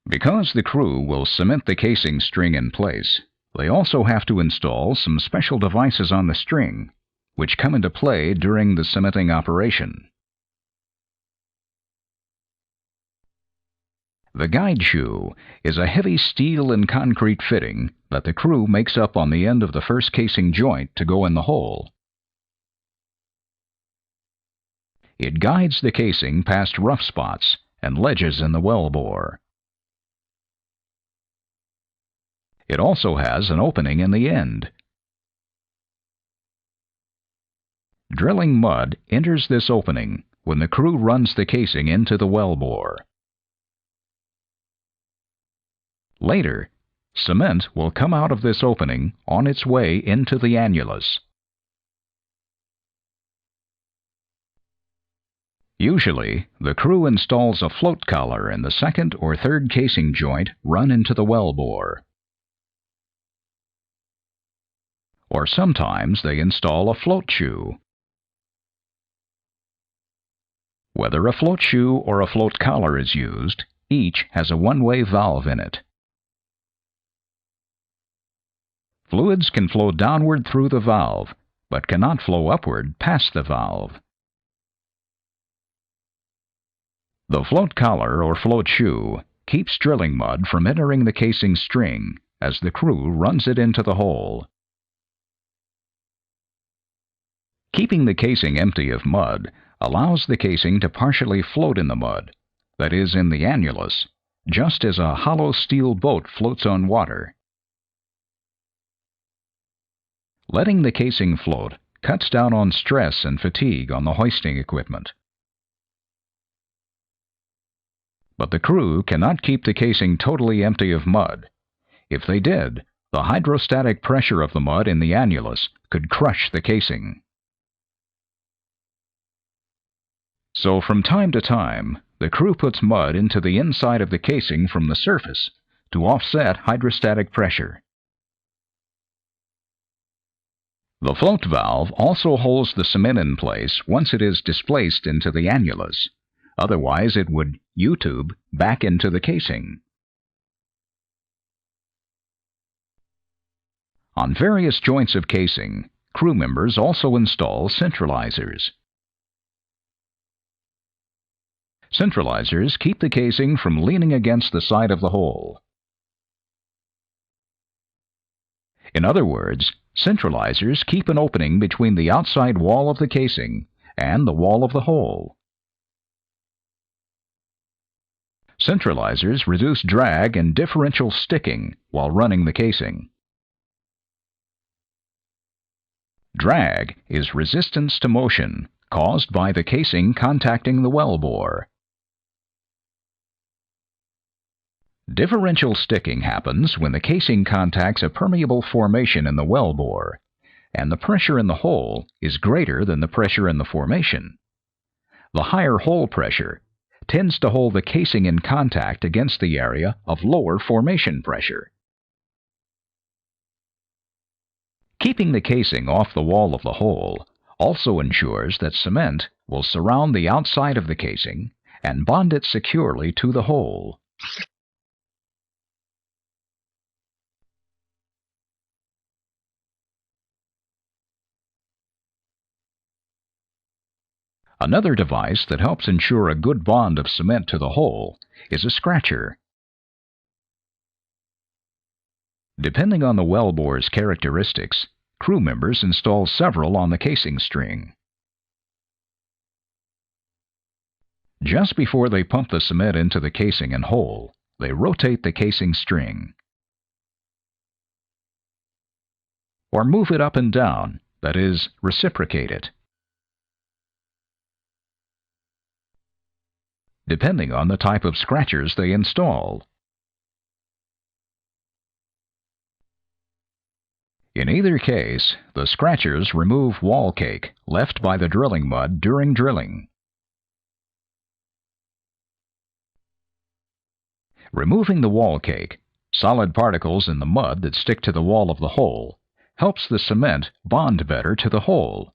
Because the crew will cement the casing string in place, they also have to install some special devices on the string, which come into play during the cementing operation. The guide shoe is a heavy steel and concrete fitting that the crew makes up on the end of the first casing joint to go in the hole. It guides the casing past rough spots and ledges in the well bore. It also has an opening in the end. Drilling mud enters this opening when the crew runs the casing into the well bore. Later, cement will come out of this opening on its way into the annulus. Usually, the crew installs a float collar in the second or third casing joint run into the well bore. Or sometimes they install a float shoe. Whether a float shoe or a float collar is used, each has a one-way valve in it. Fluids can flow downward through the valve, but cannot flow upward past the valve. The float collar or float shoe keeps drilling mud from entering the casing string as the crew runs it into the hole. Keeping the casing empty of mud allows the casing to partially float in the mud, that is, in the annulus, just as a hollow steel boat floats on water. Letting the casing float cuts down on stress and fatigue on the hoisting equipment. But the crew cannot keep the casing totally empty of mud. If they did, the hydrostatic pressure of the mud in the annulus could crush the casing. So from time to time, the crew puts mud into the inside of the casing from the surface to offset hydrostatic pressure. The float valve also holds the cement in place once it is displaced into the annulus. Otherwise, it would U-tube back into the casing. On various joints of casing, crew members also install centralizers. Centralizers keep the casing from leaning against the side of the hole. In other words, centralizers keep an opening between the outside wall of the casing and the wall of the hole. Centralizers reduce drag and differential sticking while running the casing. Drag is resistance to motion caused by the casing contacting the well bore. Differential sticking happens when the casing contacts a permeable formation in the well bore, and the pressure in the hole is greater than the pressure in the formation. The higher hole pressure tends to hold the casing in contact against the area of lower formation pressure. Keeping the casing off the wall of the hole also ensures that cement will surround the outside of the casing and bond it securely to the hole. Another device that helps ensure a good bond of cement to the hole is a scratcher. Depending on the well bore's characteristics, crew members install several on the casing string. Just before they pump the cement into the casing and hole, they rotate the casing string. Or move it up and down, that is, reciprocate it. Depending on the type of scratchers they install. In either case, the scratchers remove wall cake left by the drilling mud during drilling. Removing the wall cake, solid particles in the mud that stick to the wall of the hole, helps the cement bond better to the hole